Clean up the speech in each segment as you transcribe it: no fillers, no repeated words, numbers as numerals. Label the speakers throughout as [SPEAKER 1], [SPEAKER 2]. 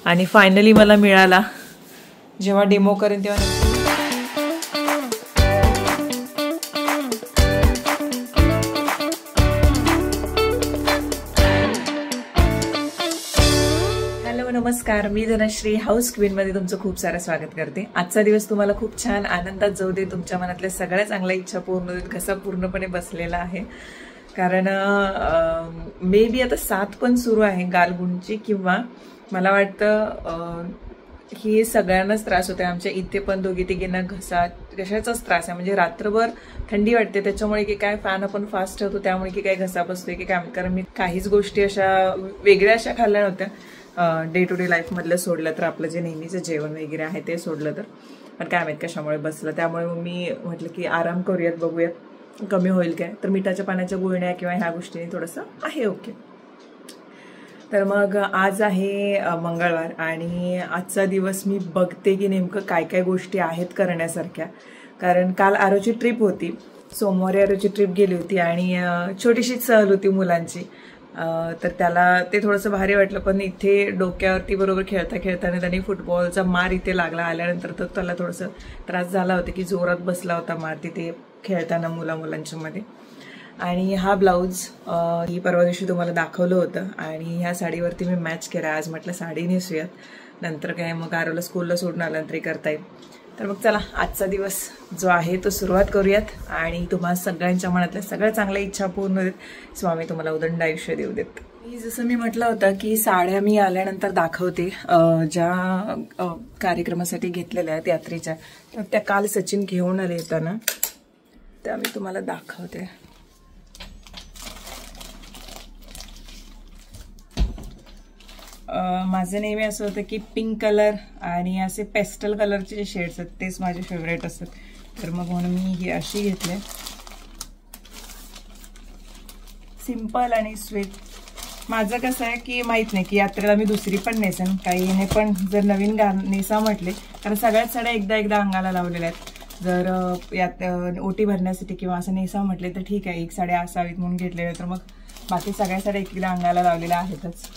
[SPEAKER 1] आणि फायनली मला मिळाला. जेव्हा डेमो करेन तेव्हा नमस्कार, मी धनश्री हाऊस क्वीनमध्ये तुमचं खूप सारं स्वागत करते. आजचा दिवस तुम्हाला खूप छान आनंदात जाऊ दे. तुमच्या मनातल्या सगळ्या चांगल्या इच्छा पूर्ण होईल. घसा पूर्णपणे बसलेला आहे कारण मे बी आता 7 पण सुरू आहे गालगुंडची, किंवा मला वाटतं ही सगळ्यांनाच त्रास होते. आमच्या इथे पण दोघी तिघींना घशाचाच त्रास आहे. म्हणजे रात्रभर थंडी वाटते त्याच्यामुळे की काय फॅन आपण फास्ट ठेवतो त्यामुळे की काय घसा बसतोय की काय, कारण मी काहीच गोष्टी अशा वेगळ्या अशा खाल्ल्या नव्हत्या. डे टू डे लाईफमधलं सोडलं तर आपलं जे नेहमीचं जेवण वगैरे आहे ते सोडलं तर, पण काय माहीत कशामुळे बसलं. त्यामुळे मी म्हटलं की आराम करूयात, बघूयात कमी होईल काय. तर मिठाच्या पाण्याच्या गुळण्या किंवा ह्या गोष्टीने थोडंसं आहे ओके. तर मग आज आहे मंगळवार आणि आजचा दिवस मी बघते की नेमकं काय काय गोष्टी आहेत करण्यासारख्या. कारण काल आरोची ट्रिप होती, सोमवारी आरोची ट्रिप गेली होती आणि छोटीशीच सहल होती मुलांची. तर त्याला ते थोडंसं भारी वाटलं, पण इथे डोक्यावरती बरोबर खेळता खेळताना त्याने फुटबॉलचा मार इथे लागला. आल्यानंतर तर त्याला थोडंसं त्रास झाला होता की जोरात बसला होता मार तिथे खेळताना मुलांच्या मध्ये. आणि हा ब्लाऊज ही परवा दिवशी तुम्हाला दाखवलं होतं आणि ह्या साडीवरती मी मॅच केला. आज म्हटलं साडी नेसूयात, नंतर काय मग आरोला स्कूलला सोडून आल्यानंतर करता येईल. तर मग चला आजचा दिवस जो आहे तो सुरुवात करूयात आणि तुम्हाला सगळ्यांच्या मनातल्या सगळ्या चांगल्या इच्छा पूर्ण देत. स्वामी तुम्हाला उदंड आयुष्य देऊ देत. जसं मी म्हटलं होतं की साड्या मी आल्यानंतर दाखवते ज्या कार्यक्रमासाठी घेतलेल्या आहेत यात्रेच्या, तर त्या काल सचिन घेऊन आले येताना त्या मी तुम्हाला दाखवते. माझं नेहमी असं होतं की पिंक कलर आणि असे पेस्टल कलरचे जे शेड्स आहेत तेच माझे फेवरेट असतात. तर मग म्हणून मी ही अशी घेतले, सिंपल आणि स्वीट. माझं कसं आहे की माहीत नाही की यात्रेला मी दुसरी पण नेसेन काही पण जर नवीन नेसा म्हटले, कारण सगळ्याच साड्या एकदा अंगाला लावलेल्या आहेत. जर यात ओटी भरण्यासाठी किंवा असं नेसा म्हटले तर ठीक आहे, एक साड्या असावीत म्हणून घेतलेल्या, तर मग बाकी सगळ्या साड्या एकदा अंगाला लावलेल्या आहेतच.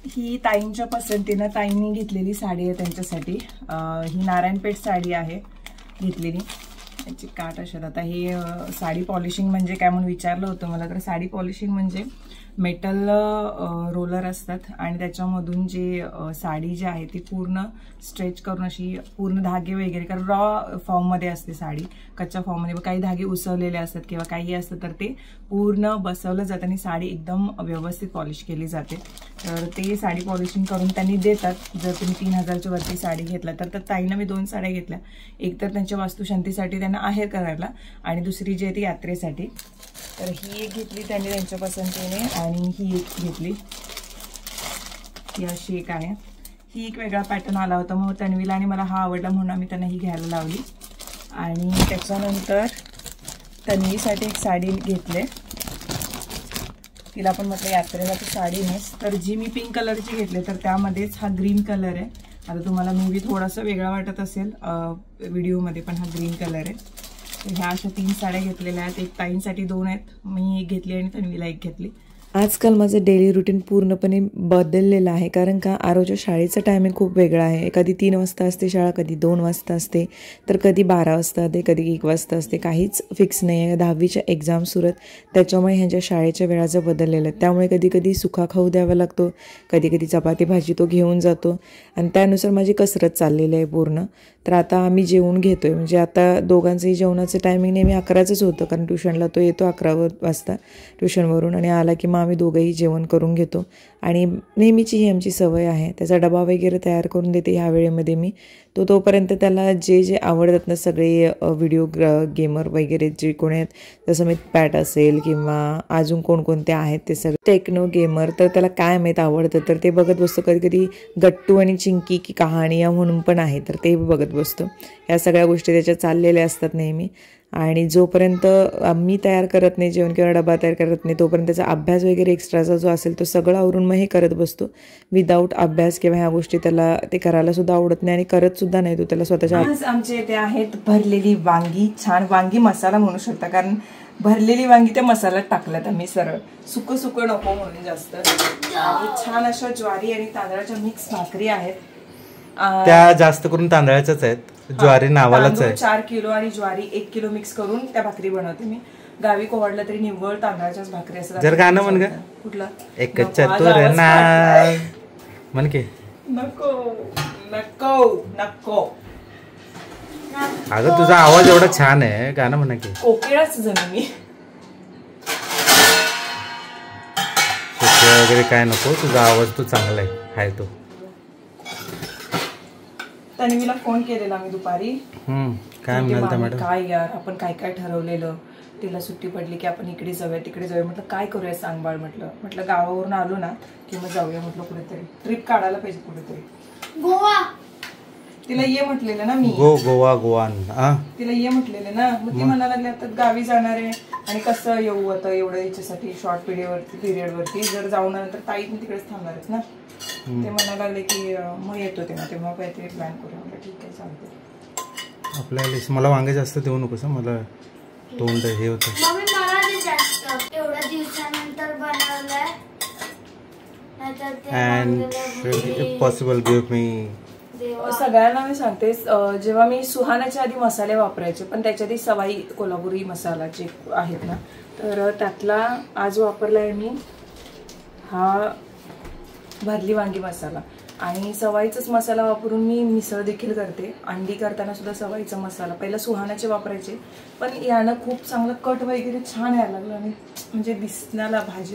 [SPEAKER 1] ही ताईंच्या पसंतीनं ताईंनी घेतलेली साडी आहे त्यांच्यासाठी. ही नारायणपेठ साडी आहे घेतलेली. याची काठ असेल. आता ही साडी पॉलिशिंग म्हणजे काय म्हणून विचारलं होतं मला, तर साडी पॉलिशिंग म्हणजे मेटल रोलर असतात आणि त्याच्यामधून जे साडी जी आहे ती पूर्ण स्ट्रेच करून अशी पूर्ण धागे वगैरे, कारण रॉ फॉर्ममध्ये असते साडी, कच्च्या फॉर्ममध्ये काही धागे उसवलेले असतात किंवा काही असतं, तर ते पूर्ण बसवलं जातं आणि साडी एकदम व्यवस्थित पॉलिश केली जाते. तर ते साडी पॉलिशिंग करून त्यांनी देतात. जर तुम्ही 3000च्या वरती साडी घेतला तर ताईंना मी 2 साड्या घेतल्या. एक तर त्यांच्या वास्तुशांतीसाठी त्यांना आहेर करायला आणि दुसरी जी आहे ती यात्रेसाठी. तर ही एक घेतली त्यांनी त्यांच्या पसंतीने आणि ही एक घेतली. ही अशी एक आहे. ही एक वेगळा पॅटर्न आला होता, मग तन्वीला आणि मला हा आवडला म्हणून आम्ही त्यांना ही घ्यायला लावली. आणि त्याच्यानंतर तन्वीसाठी एक साडी घेतली. तिला पण म्हटलं यात्रेला ती साडी नेस. तर जी मी पिंक कलरची घेतली तर त्यामध्येच हा ग्रीन कलर आहे. आता तुम्हाला मे बी थोडासा वेगळा वाटत असेल व्हिडिओमध्ये, पण हा ग्रीन कलर आहे. ह्या अशा 3 साड्या घेतलेल्या आहेत. एक ताईंसाठी 2 आहेत, मी एक घेतली आणि तन्वीला एक घेतली. आजकाल माझं डेली रुटीन पूर्णपणे बदललेलं आहे, कारण का आरोच्या शाळेचं टायमिंग खूप वेगळं आहे. कधी 3 वाजता असते शाळा, कधी 2 वाजता असते, तर कधी 12 वाजता असते, कधी 1 वाजता असते. काहीच फिक्स नाही आहे. 10वीच्या एक्झाम सुरू आहेत, त्याच्यामुळे ह्यांच्या शाळेच्या वेळाचं बदललेलं आहे. त्यामुळे कधी कधी सुका खाऊ द्यावा लागतो, कधी कधी चपाती भाजी तो घेऊन जातो आणि त्यानुसार माझी कसरत चाललेली आहे पूर्ण. तर आता आम्ही जेवून घेतोय, म्हणजे आता दोघांचंही जेवणाचं टायमिंग नेहमी 11च होतं, कारण ट्युशनला तो येतो 11 वाजता ट्युशनवरून आणि आला की मग आम्ही दोघंही जेवण करून घेतो. आणि नेहमीची ही आमची सवय आहे. त्याचा डबा वगैरे तयार करून देते ह्या वेळेमध्ये मी. तोपर्यंत त्याला जे जे आवडतात ना सगळे व्हिडिओ गेमर वगैरे जे कोणी आहेत, जसं मी पॅट असेल किंवा अजून कोणकोणते आहेत ते सगळे टेक्नो गेमर, तर त्याला काय माहीत आवडतं तर ते बघत बसतो. कधी कधी गट्टू आणि चिंकी की कहाणी म्हणून पण आहे, तर ते बघत बसतो. या सगळ्या गोष्टी त्याच्या चाललेल्या असतात नेहमी. आणि जोपर्यंत मी तयार करत नाही जेवण किंवा डबा तयार करत नाही तोपर्यंत त्याचा अभ्यास वगैरे एक्स्ट्राचा जो असेल तो सगळं आवरून मग हे करत बसतो. विदाऊट अभ्यास किंवा ह्या गोष्टी त्याला ते करायला सुद्धा आवडत नाही आणि करत सुद्धा नाही तो त्याला स्वतःच्या. आज आमचे इथे आहेत भरलेली वांगी, छान वांगी मसाला म्हणू शकता, कारण भरलेली वांगी त्या मसाल्यात टाकल्यात आम्ही सरळ, सुकं सुकं नको म्हणून जास्त. आणि छान अशा ज्वारी आणि तांदळाच्या मिक्स भाकरी आहेत,
[SPEAKER 2] त्या जास्त करून तांदळाच्याच आहेत, ज्वारी नावालाच आहे.
[SPEAKER 1] 4 किलो आणि ज्वारी 1 किलो मिक्स करून त्या भाकरी बनवते मी. गावी कोवडला तरी निव्वळ तांदळाच्याच भाकरी असतात.
[SPEAKER 2] जर गाणं म्हण ग,
[SPEAKER 1] कुठलं?
[SPEAKER 2] एकच चतुर ना म्हण की.
[SPEAKER 1] नको नको नको.
[SPEAKER 2] अगं तुझा आवाज एवढा छान आहे, गाणं म्हणा की.
[SPEAKER 1] कोकिळाच जण मी.
[SPEAKER 2] कोकिळा वगैरे काय नको, तुझा आवाज तू चांगला आहे तो.
[SPEAKER 1] त्याने मला फोन केलेला मी दुपारी.
[SPEAKER 2] काय म्हणाल मॅडम?
[SPEAKER 1] काय यार आपण काय काय ठरवलेलं, तिला सुट्टी पडली की आपण इकडे जाऊया तिकडे जाऊया. म्हटलं काय करूया सांग बाळ. म्हटलं गावावरून आलो ना की मग जाऊया म्हटलं कुठेतरी, ट्रिप काढायला पाहिजे कुठेतरी. गोवा तिला ये म्हटलेलं ना मी.
[SPEAKER 2] गोवा
[SPEAKER 1] तिला ये म्हटलेलं ना, मग ती म्हणायला लागली आता गावी जाणार आहे आणि कसं येऊ आता एवढं याच्यासाठी शॉर्ट पिरियडवरती जर जाऊन आलं तर ताई पण तिकडेच थांबणार आहेत ना. ते म्हणायला लागले की मग येतो तेव्हा काहीतरी प्लॅन करू. म्हटलं ठीक आहे चालते.
[SPEAKER 2] आपल्याला मला वांगे जास्त देऊ नकोस, मला तोंड हे होतं. Possible give me.
[SPEAKER 1] सगळ्यांना मी सांगते, जेव्हा मी सुहानाच्या आधी मसाले वापरायचे, पण त्याच्या आधी सवाई कोल्हापुरी मसाला जे आहेत ना, तर त्यातला आज वापरलाय मी हा भरली वांगी मसाला. आणि सवाईचाच मसाला वापरून मी मिसळ देखील करते. अंडी करताना सुद्धा सवाईचा मसाला पहिला सुहानाचे वापरायचे, पण यानं खूप चांगलं कट वगैरे छान यायला लागलं आणि म्हणजे दिसण्याला भाजी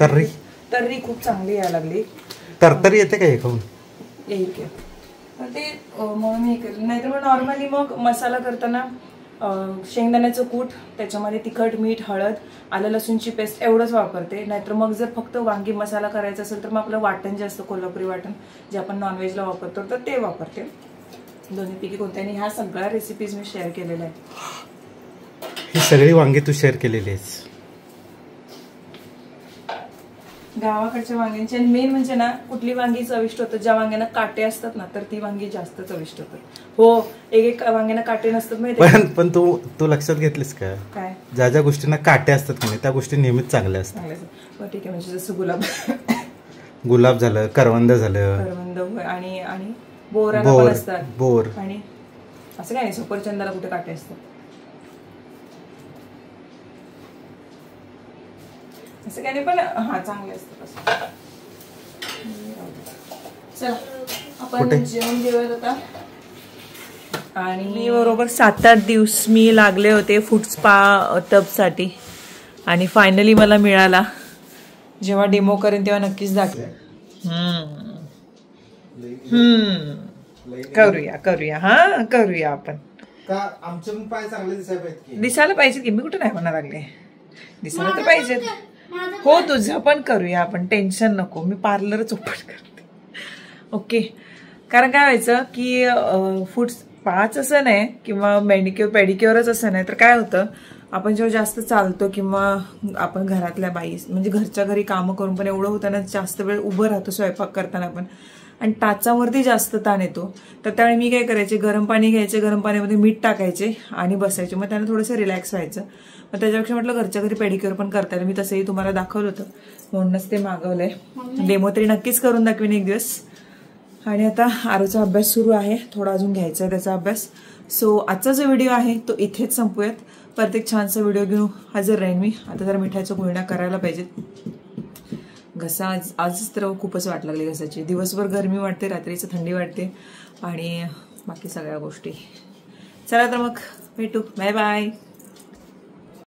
[SPEAKER 1] तर्री खूप चांगली यायला लागली.
[SPEAKER 2] तरतरी येते का हे खाऊन?
[SPEAKER 1] येईल की. तर ते म्हणून मी केलं. नाहीतर मग नॉर्मली मग मसाला करताना शेंगदाण्याचं कूट, त्याच्यामध्ये तिखट, मीठ, हळद, आलं लसूणची पेस्ट एवढंच वापरते. नाहीतर मग जर फक्त वांगी मसाला करायचा असेल तर मग आपलं वाटण जे असतं कोल्हापुरी वाटण जे आपण नॉनव्हेजला वापरतो तर ते वापरते. दोन्हीपैकी कोणत्या. आणि ह्या सगळ्या रेसिपीज मी शेअर केलेल्या आहेत.
[SPEAKER 2] ही सगळी वांगी तू शेअर केलेली आहेस
[SPEAKER 1] गावाकडच्या वांग्यांची. आणि मेन म्हणजे ना कुठली वांगी चविष्ट होतं, ज्या वांग्यांना काटे असतात ना तर ती वांगी जास्त चविष्ट होतात. हो, एक वांग्यांना काटे नसतात माहिती.
[SPEAKER 2] पण तू लक्षात घेतलीस का, काय ज्या ज्या गोष्टींना काटे असतात की नाही त्या गोष्टी नेहमीच चांगल्या असतात.
[SPEAKER 1] ठीक आहे. म्हणजे जसं
[SPEAKER 2] गुलाब झालं, करवंद झालं,
[SPEAKER 1] आणि बोर असतात.
[SPEAKER 2] बोर
[SPEAKER 1] आणि असं काय नाही, सफरचंदाला कुठे काटे असतात असं काही नाही, पण हा चांगले असतं. चला आपण जेवण जेवत होता. आणि मी बरोबर 7-8 दिवस मी लागले होते फूड स्पा टबसाठी आणि फायनली मला मिळाला. जेव्हा डेमो करेन तेव्हा नक्कीच दाखवेन. करूया आपण. दिसायला पाहिजे की, मी कुठे नाही म्हणा लागले, दिसायला तर पाहिजे. हो, तुझं पण करूया आपण, टेन्शन नको. मी पार्लरच ओपन करते. ओके. कारण काय व्हायचं की फूड स्पाच असं नाही किंवा मेडिक्युअर पेडिक्युअरच असं नाही, तर काय होतं आपण जेव्हा जास्त चालतो किंवा आपण घरातल्या बाई म्हणजे घरच्या घरी कामं करून पण एवढं होतं ना, जास्त वेळ उभं राहतो स्वयंपाक करताना पण, आणि टाचावरती जास्त ताण येतो. तर त्यावेळी मी काय करायचे, गरम पाणी घ्यायचे, गरम पाण्यामध्ये मीठ टाकायचे आणि बसायचे. मग त्यानं थोडंसं रिलॅक्स व्हायचं. मग त्याच्यापेक्षा म्हटलं घरच्या घरी पेडिक्युअर पण करता येईल. मी तसंही तुम्हाला दाखवलं होतं म्हणूनच ते मागवलंय. डेमो तरी नक्कीच करून दाखवीन एक दिवस. आणि आता आरोचा अभ्यास सुरू आहे, थोडा अजून घ्यायचा आहे त्याचा अभ्यास. सो आजचा जो व्हिडिओ आहे तो इथेच संपूयात. परत एक छानसा व्हिडिओ घेऊन हजर राहीन मी. आता जरा मिठाच्या गुळण्या करायला पाहिजेत. घसा आजच तर खूपच वाट लागली घसाची. दिवसभर गरमी वाटते, रात्रीचं थंडी वाटते आणि बाकी सगळ्या गोष्टी. चला तर मग भेटू. Bye bye.